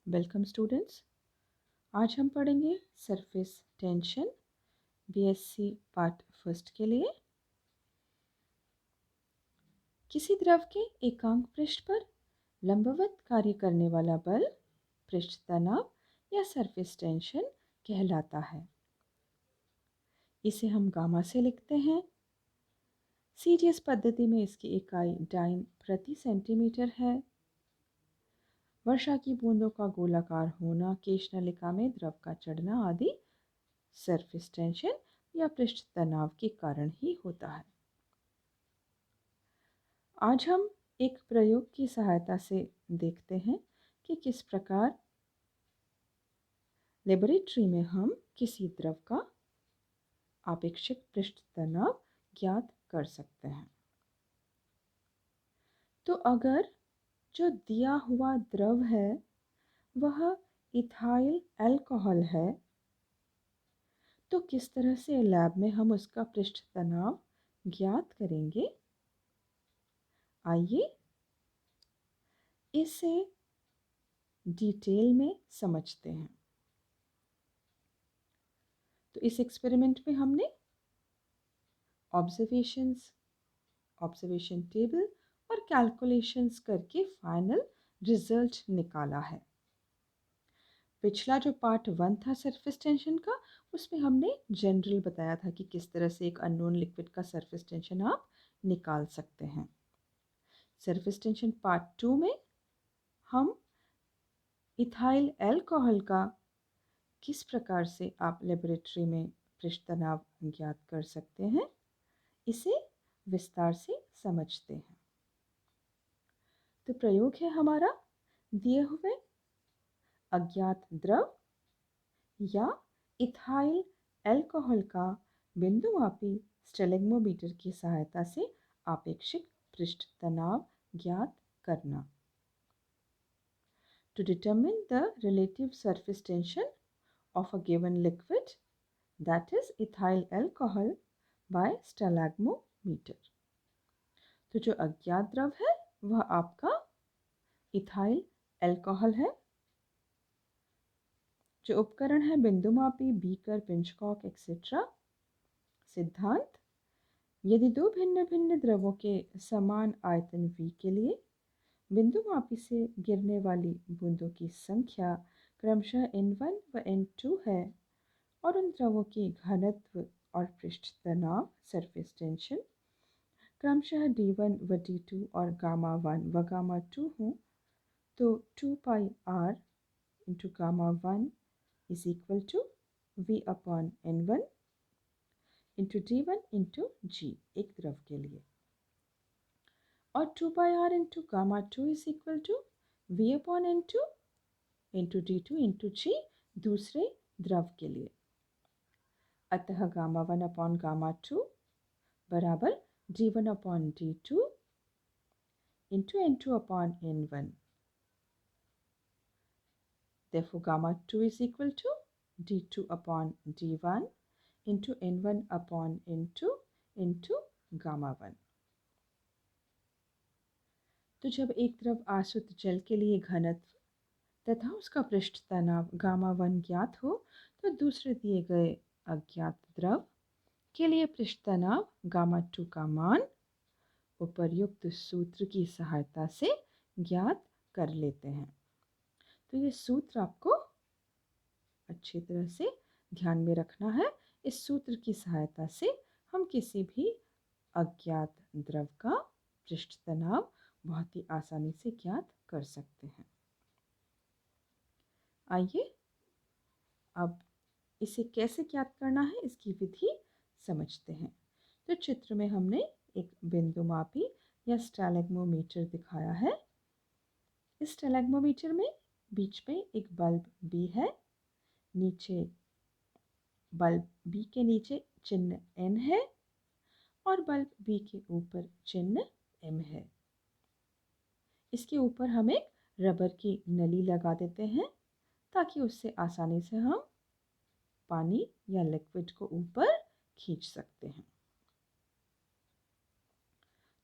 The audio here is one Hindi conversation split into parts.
Welcome students. आज हम पढ़ेंगे surface tension BSc part first के लिए। किसी द्रव के एकांक पृष्ठ पर लंबवत कार्य करने वाला बल पृष्ठ तनाव या सरफेस टेंशन कहलाता है। इसे हम गामा से लिखते हैं। सीजीएस पद्धति में इसकी इकाई डाइन प्रति सेंटीमीटर है। वर्षा की बूंदों का गोलाकार होना, केशनलिका में द्रव का चढ़ना आदि सरफेस टेंशन या पृष्ठ तनाव के कारण ही होता है। आज हम एक प्रयोग की सहायता से देखते हैं कि किस प्रकार लेबोरेटरी में हम किसी द्रव का आपेक्षिक पृष्ठ तनाव ज्ञात कर सकते हैं। तो अगर जो दिया हुआ द्रव है वह इथाइल अल्कोहल है, तो किस तरह से लैब में हम उसका पृष्ठ तनाव ज्ञात करेंगे। आइए इसे डिटेल में समझते हैं। तो इस एक्सपेरिमेंट में हमने ऑब्जर्वेशन टेबल और कैलकुलेशंस करके फाइनल रिजल्ट निकाला है। पिछला जो पार्ट 1 था सरफेस टेंशन का, उसमें हमने जनरल बताया था कि किस तरह से एक अननोन लिक्विड का सरफेस टेंशन आप निकाल सकते हैं। सरफेस टेंशन पार्ट 2 में हम इथाइल अल्कोहल का किस प्रकार से आप लेबोरेटरी में पृष्ठ तनाव ज्ञात कर सकते हैं, इसे विस्तार से समझते हैं। तो प्रयोग है हमारा, दिए हुए अज्ञात द्रव या इथाइल अल्कोहल का बिंदुमापी स्टेलेग्मोमीटर की सहायता से आपेक्षिक पृष्ठ तनाव ज्ञात करना। To determine the relative surface tension of a given liquid, that is ethyl alcohol, by stalagmometer। तो जो अज्ञात द्रव है वह आपका इथाइल अल्कोहल है। जो उपकरण है बिंदुमापी, बीकर, पिंचकॉक एक्सेट्रा। सिद्धांत: यदि दो भिन्न भिन्न द्रवों के समान आयतन V के लिए बिंदुमापी से गिरने वाली बूंदों की संख्या क्रमशः N1 व N2 है और उन द्रवों की घनत्व और पृष्ठ तनाव सरफेस टेंशन क्रमशः D1 व D2 और गामा 1 व गामा 2 हों, तो 2 pi r into gamma 1 is equal to V upon N1 into D1 into G एक द्रव के लिए, और 2 pi r into gamma 2 is equal to V upon N2 into D2 into G दूसरे द्रव के लिए। अतः गामा 1 अपॉन गामा 2 बराबर D1 upon D2 into N2 upon N1। Therefore gamma 2 is equal to D2 upon D1 into N1 upon N2 into gamma 1। तो जब एक द्रव आसुत जल के लिए घनत्व तथा उसका पृष्ठ तनाव गामा 1 ज्ञात हो, तो दूसरे दिए गए अज्ञात द्रव के लिए पृष्ठ तनाव गामा 2 का मान उपर्युक्त सूत्र की सहायता से ज्ञात कर लेते हैं। तो ये सूत्र आपको अच्छी तरह से ध्यान में रखना है। इस सूत्र की सहायता से हम किसी भी अज्ञात द्रव का पृष्ठ तनाव बहुत ही आसानी से ज्ञात कर सकते हैं। आइए अब इसे कैसे ज्ञात करना है इसकी विधि समझते हैं। तो चित्र में हमने एक बिंदुमापी या स्टेलेग्मोमीटर दिखाया है। इस स्टेलेग्मोमीटर में बीच में एक बल्ब B है, नीचे बल्ब B के नीचे चिन्ह N है और बल्ब B के ऊपर चिन्ह M है। इसके ऊपर हम एक रबर की नली लगा देते हैं ताकि उससे आसानी से हम पानी या लिक्विड को ऊपर खींच सकते हैं।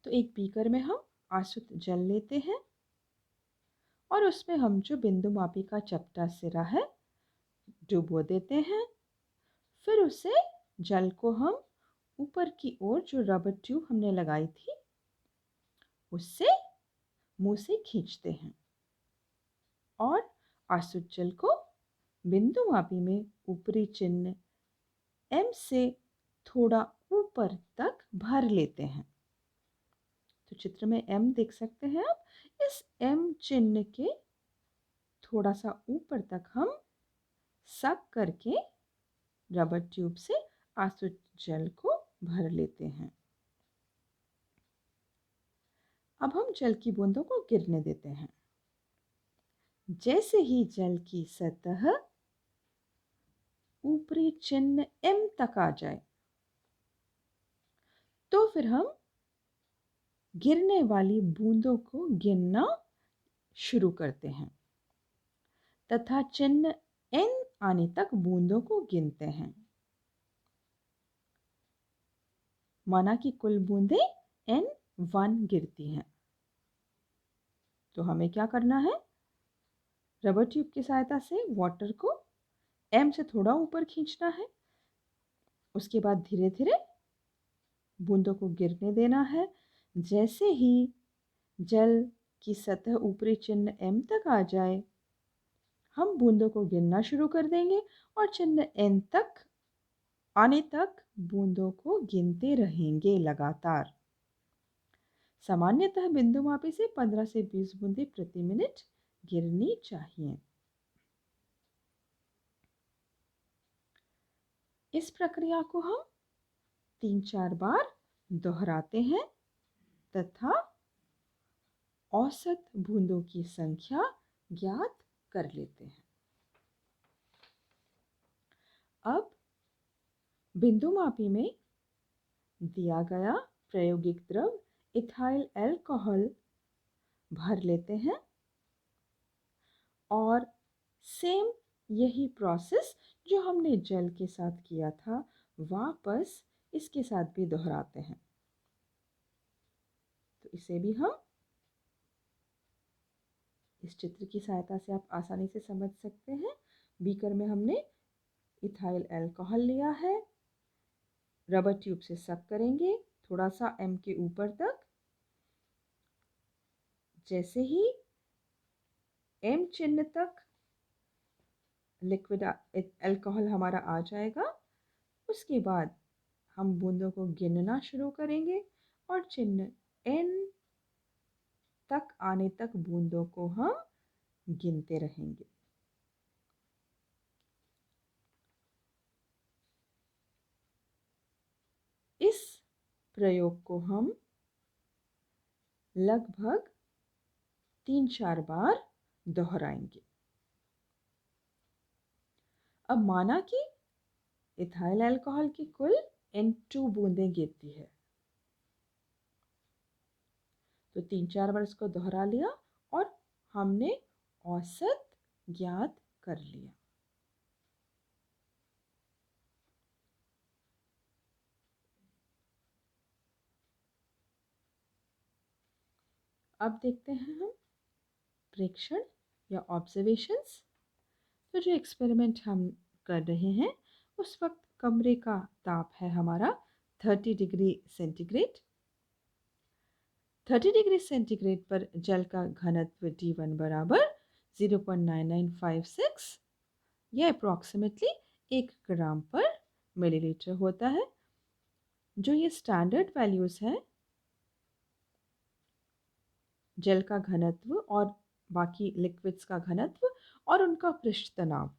तो एक बीकर में हम आसुत जल लेते हैं और और उसमें हम जो बिंदुमापी का चपटा सिरा है डुबो देते हैं। फिर उसे जल को हम ऊपर की ओर जो रबर ट्यूब हमने लगाई थी उससे मुंह से खींचते हैं और आसुत जल को बिंदुमापी में ऊपरी चिन्ह M से थोड़ा ऊपर तक भर लेते हैं। तो चित्र में M देख सकते हैं आप। इस M चिन्ह के थोड़ा सा ऊपर तक हम सक करके रबर ट्यूब से आसुत जल को भर लेते हैं। अब हम जल की बूंदों को गिरने देते हैं। जैसे ही जल की सतह ऊपरी चिन्ह M तक आ जाए तो फिर हम गिरने वाली बूंदों को गिनना शुरू करते हैं तथा चिन्ह N आने तक बूंदों को गिनते हैं। माना कि कुल बूंदें N1 गिरती हैं। तो हमें क्या करना है? रबर ट्यूब की सहायता से वाटर को M से थोड़ा ऊपर खींचना है। उसके बाद धीरे धीरे बूंदों को गिरने देना है। जैसे ही जल की सतह ऊपरी चिन्ह M तक आ जाए हम बूंदों को गिनना शुरू कर देंगे और चिन्ह N तक आने तक बूंदों को गिनते रहेंगे लगातार। सामान्यतः बिंदुमापी से 15 से 20 बूंदें प्रति मिनट गिरनी चाहिए। इस प्रक्रिया को हम 3-4 बार दोहराते हैं तथा औसत बूंदों की संख्या ज्ञात कर लेते हैं। अब बिंदुमापी में दिया गया प्रायोगिक द्रव इथाइल अल्कोहल भर लेते हैं और सेम यही प्रोसेस जो हमने जल के साथ किया था वापस इसके साथ भी दोहराते हैं। तो इसे भी हम इस चित्र की सहायता से आप आसानी से समझ सकते हैं। बीकर में हमने इथाइल अल्कोहल लिया है, रबर ट्यूब से सक करेंगे थोड़ा सा M के ऊपर तक। जैसे ही M चिन्ह तक लिक्विड अल्कोहल हमारा आ जाएगा उसके बाद हम बूंदों को गिनना शुरू करेंगे और चिन्ह N तक आने तक बूंदों को हम गिनते रहेंगे। इस प्रयोग को हम लगभग 3-4 बार दोहराएंगे। अब माना कि इथाइल अल्कोहल की कुल N2 बूंदें गिरती है तो 3-4 बार इसको दोहरा लिया और हमने औसत ज्ञात कर लिया। अब देखते हैं हम प्रेक्षण या ऑब्जर्वेशंस। तो जो एक्सपेरिमेंट हम कर रहे हैं उस वक्त कमरे का ताप है हमारा 30 डिग्री सेंटीग्रेड। 30 डिग्री सेंटीग्रेड पर जल का घनत्व D1 बराबर 0.9956 यह अप्रॉक्सीमेटली 1 ग्राम पर मिलीलीटर होता है। जो ये स्टैंडर्ड वैल्यूज हैं जल का घनत्व और बाकी लिक्विड्स का घनत्व और उनका पृष्ठ तनाव,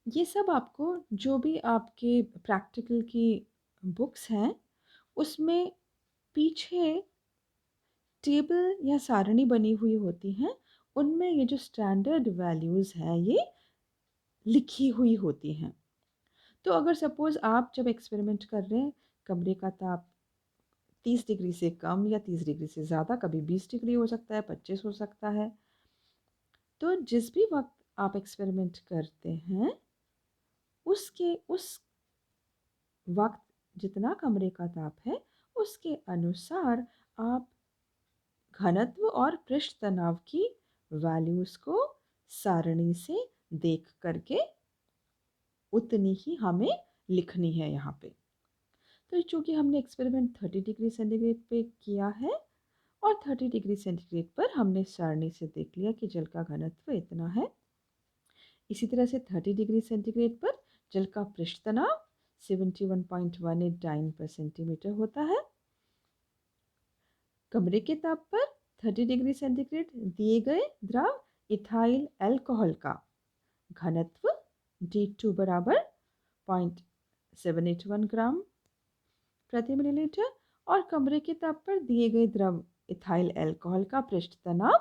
ये सब आपको जो भी आपके प्रैक्टिकल की बुक्स हैं उसमें पीछे टेबल या सारणी बनी हुई होती हैं उनमें ये जो स्टैंडर्ड वैल्यूज़ हैं ये लिखी हुई होती हैं। तो अगर सपोज़ आप जब एक्सपेरिमेंट कर रहे हैं कमरे का ताप 30 डिग्री से कम या 30 डिग्री से ज़्यादा, कभी 20 डिग्री हो सकता है, 25 हो सकता है, तो जिस भी वक्त आप एक्सपेरिमेंट करते हैं उसके उस वक्त जितना कमरे का ताप है उसके अनुसार आप घनत्व और पृष्ठ तनाव की वैल्यूज़ को सारणी से देख करके उतनी ही हमें लिखनी है यहाँ पे। तो चूँकि हमने एक्सपेरिमेंट 30 डिग्री सेंटीग्रेड पे किया है और 30 डिग्री सेंटीग्रेड पर हमने सारणी से देख लिया कि जल का घनत्व इतना है। इसी तरह से 30 डिग्री सेंटीग्रेड पर जल का पृष्ठ तनाव 71.18 डाइन पर सेंटीमीटर होता है। कमरे के ताप पर 30 डिग्री सेंटीग्रेड दिए गए द्रव इथाइल अल्कोहल का घनत्व D2 बराबर 0.781 ग्राम प्रति मिलीलीटर और कमरे के ताप पर दिए गए द्रव इथाइल अल्कोहल का पृष्ठ तनाव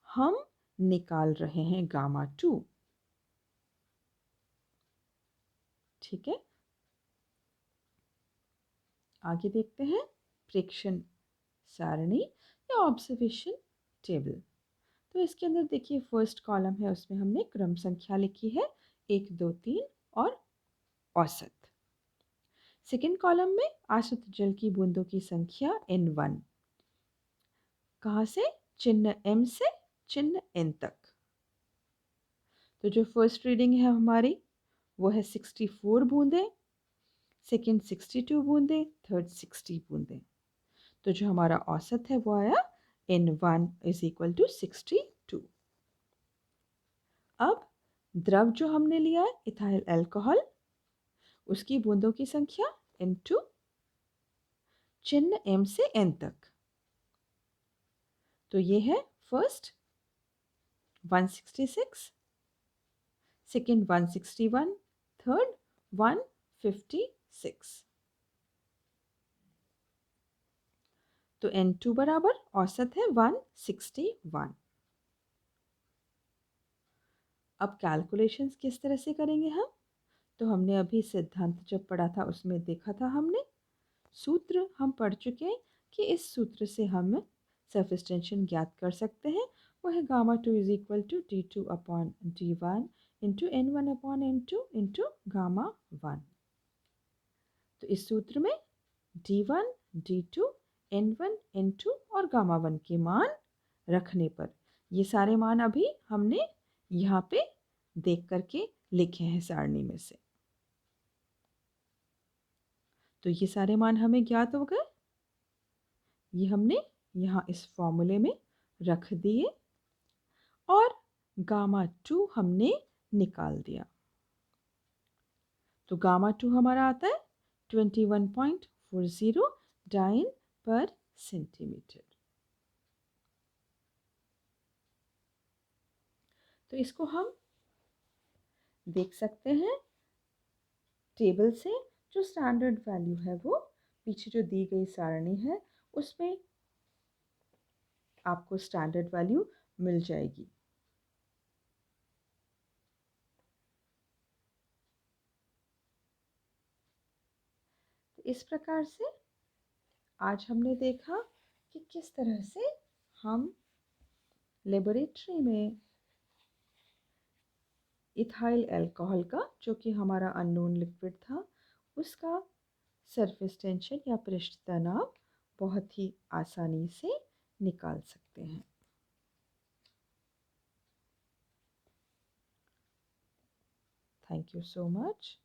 हम निकाल रहे हैं गामा 2। ठीक है, आगे देखते हैं प्रेक्षण सारणी या ऑब्जर्वेशन टेबल। तो इसके अंदर देखिए फर्स्ट कॉलम है, उसमें हमने क्रम संख्या लिखी है 1, 2, 3 और औसत। सेकेंड कॉलम में आश्रित जल की बूंदों की संख्या N1, कहाँ से, चिन्ह M से चिन्ह N तक। तो जो फर्स्ट रीडिंग है हमारी वो है 64 बूंदें, सेकेंड 62 बूंदें, थर्ड 60 बूंदें। तो जो हमारा औसत है वो आया N1 इज इक्वल टू 62। अब द्रव जो हमने लिया है इथाइल अल्कोहल, उसकी बूंदों की संख्या N2, चिन्ह M से N तक। तो ये है फर्स्ट 166, सेकेंड 161, थर्ड 156। तो N2 बराबर औसत है 161। अब कैलकुलेशंस किस तरह से करेंगे हम, तो हमने अभी सिद्धांत जब पढ़ा था उसमें देखा था हमने, सूत्र हम पढ़ चुके हैं कि इस सूत्र से हम सरफेस टेंशन ज्ञात कर सकते हैं। वो है gamma 2 is equal to D2 upon D1 into N1 upon N2 into gamma 1। तो इस सूत्र में D1, D2, N1, N2 और गामा 1 के मान रखने पर ये सारे मान अभी हमने यहाँ पे देख करके लिखे हैं सारणी में से। तो ये सारे मान हमें ज्ञात हो गए, ये हमने यहाँ इस फॉर्मूले में रख दिए और गामा 2 हमने निकाल दिया। तो गामा 2 हमारा आता है 21.40 डाइन पर सेंटीमीटर। तो इसको हम देख सकते हैं टेबल से, जो स्टैंडर्ड वैल्यू है वो पीछे जो दी गई सारणी है उसमें आपको स्टैंडर्ड वैल्यू मिल जाएगी। तो इस प्रकार से आज हमने देखा कि किस तरह से हम लेबोरेटरी में इथाइल अल्कोहल का, जो कि हमारा अननोन लिक्विड था, उसका सरफेस टेंशन या पृष्ठ तनाव बहुत ही आसानी से निकाल सकते हैं। Thank you so much.